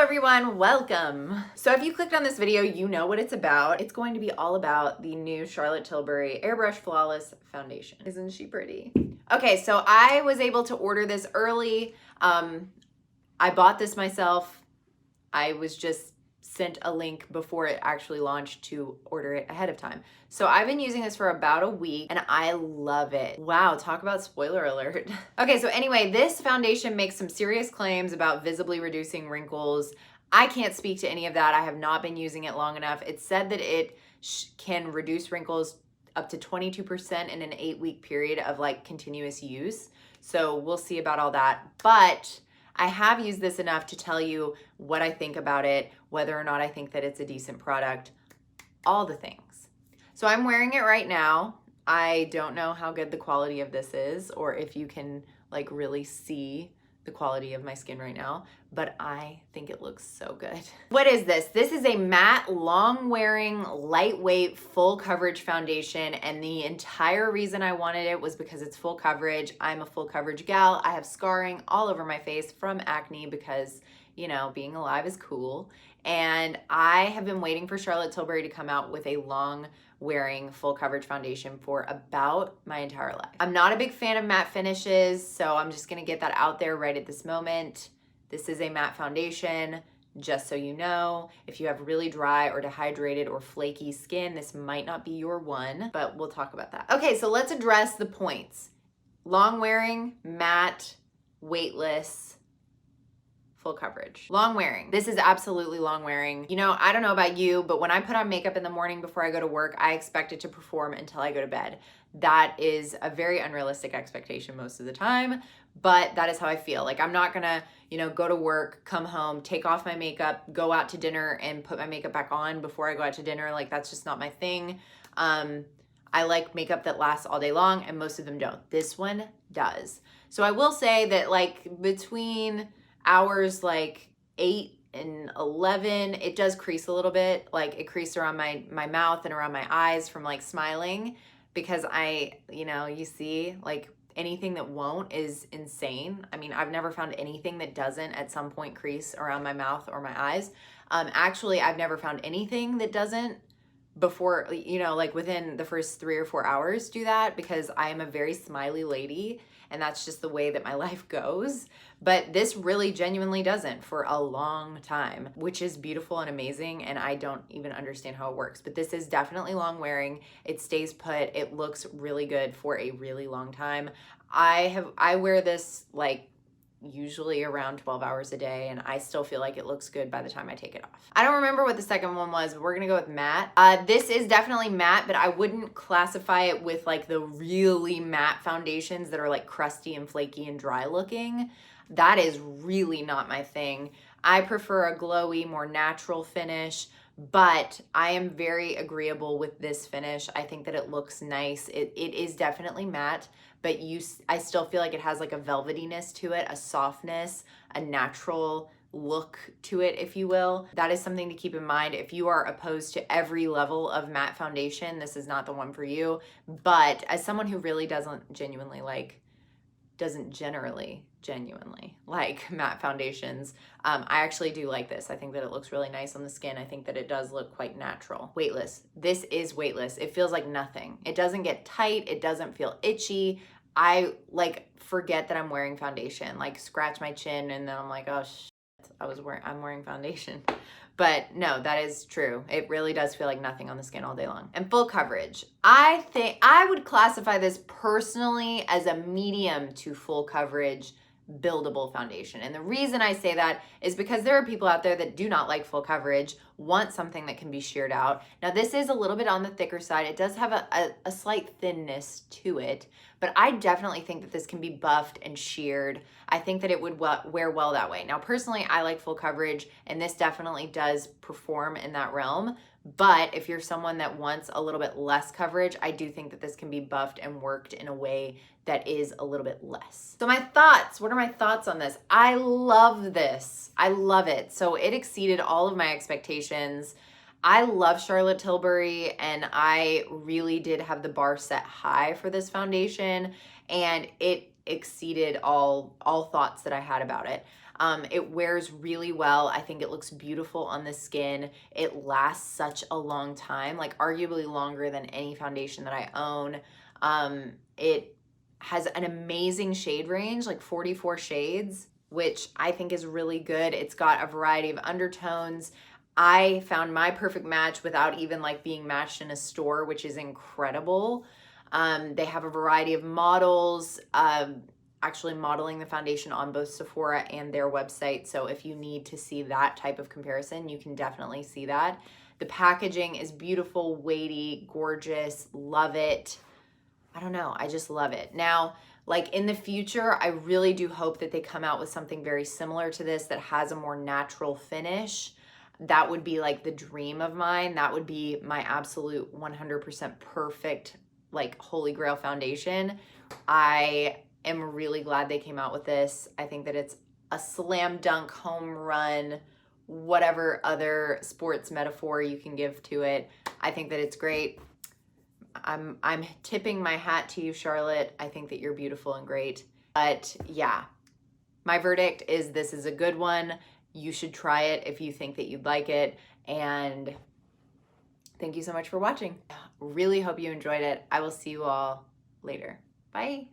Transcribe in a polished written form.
everyone, welcome. So if you clicked on this video, you know what it's about. It's going to be all about the new Charlotte Tilbury Airbrush Flawless Foundation. Isn't she pretty? Okay, so I was able to order this early. I bought this myself. I was just sent a link before it actually launched to order it ahead of time. So I've been using this for about a week and I love it. Wow, talk about spoiler alert. Okay, so anyway, this foundation makes some serious claims about visibly reducing wrinkles. I can't speak to any of that. I have not been using it long enough. It said that it can reduce wrinkles up to 22% in an 8-week period of like continuous use. So we'll see about all that. But I have used this enough to tell you what I think about it, whether or not I think that it's a decent product, all the things. So I'm wearing it right now. I don't know how good the quality of this is or if you can like really see the quality of my skin right now, but I think it looks so good. What is this? This is a matte, long-wearing, lightweight, full coverage foundation, and the entire reason I wanted it was because it's full coverage. I'm a full coverage gal. I have scarring all over my face from acne because, you know, being alive is cool. And I have been waiting for Charlotte Tilbury to come out with a long-wearing full coverage foundation for about my entire life. I'm not a big fan of matte finishes, so I'm just gonna get that out there right at this moment. This is a matte foundation, just so you know. If you have really dry or dehydrated or flaky skin, this might not be your one, but we'll talk about that. Okay, so let's address the points. Long-wearing, matte, weightless, full coverage. Long wearing. This is absolutely long wearing. You know, I don't know about you, but when I put on makeup in the morning before I go to work, I expect it to perform until I go to bed. That is a very unrealistic expectation most of the time, but that is how I feel. Like I'm not gonna, you know, go to work, come home, take off my makeup, go out to dinner and put my makeup back on before I go out to dinner. Like that's just not my thing. I like makeup that lasts all day long and most of them don't. This one does. So I will say that like between hours like 8 and 11, it does crease a little bit. Like it creased around my mouth and around my eyes from like smiling because you see like anything that won't is insane. I mean, I've never found anything that doesn't at some point crease around my mouth or my eyes. Actually, I've never found anything that doesn't before, you know, like within the first 3 or 4 hours do that because I am a very smiley lady and that's just the way that my life goes. But this really genuinely doesn't for a long time, which is beautiful and amazing. And I don't even understand how it works, but this is definitely long wearing. It stays put. It looks really good for a really long time. I wear this like usually around 12 hours a day and I still feel like it looks good by the time I take it off. I don't remember what the second one was, but we're gonna go with matte. This is definitely matte, but I wouldn't classify it with like the really matte foundations that are like crusty and flaky and dry looking. That is really not my thing. I prefer a glowy, more natural finish, but I am very agreeable with this finish. I think that it looks nice. It is definitely matte, but I still feel like it has like a velvetyness to it, a softness, a natural look to it, if you will. That is something to keep in mind. If you are opposed to every level of matte foundation, this is not the one for you. But as someone who really doesn't genuinely like matte foundations. I actually do like this. I think that it looks really nice on the skin. I think that it does look quite natural. Weightless. This is weightless. It feels like nothing. It doesn't get tight. It doesn't feel itchy. I like forget that I'm wearing foundation, like scratch my chin and then I'm like, oh shit, I'm wearing foundation. But no, that is true. It really does feel like nothing on the skin all day long. And full coverage. I think I would classify this personally as a medium to full coverage buildable foundation. And the reason I say that is because there are people out there that do not like full coverage, want something that can be sheared out. Now this is a little bit on the thicker side. It does have a slight thinness to it, but I definitely think that this can be buffed and sheared. I think that it would wear well that way. Now personally, I like full coverage and this definitely does perform in that realm. But if you're someone that wants a little bit less coverage, I do think that this can be buffed and worked in a way that is a little bit less. So my thoughts, what are my thoughts on this? I love this. I love it. So it exceeded all of my expectations. I love Charlotte Tilbury and I really did have the bar set high for this foundation and it exceeded all thoughts that I had about it. It wears really well. I think it looks beautiful on the skin. It lasts such a long time, like arguably longer than any foundation that I own. It has an amazing shade range, like 44 shades, which I think is really good. It's got a variety of undertones. I found my perfect match without even like being matched in a store, which is incredible. They have a variety of models, actually modeling the foundation on both Sephora and their website. So if you need to see that type of comparison, you can definitely see that. The packaging is beautiful, weighty, gorgeous, love it. I don't know, I just love it. Now, like in the future, I really do hope that they come out with something very similar to this that has a more natural finish. That would be like the dream of mine. That would be my absolute 100% perfect, like holy grail foundation. I am really glad they came out with this. I think that it's a slam dunk, home run, whatever other sports metaphor you can give to it. I think that it's great. I'm tipping my hat to you, Charlotte. I think that you're beautiful and great. But yeah, my verdict is this is a good one. You should try it if you think that you'd like it. And thank you so much for watching. Really hope you enjoyed it. I will see you all later. Bye.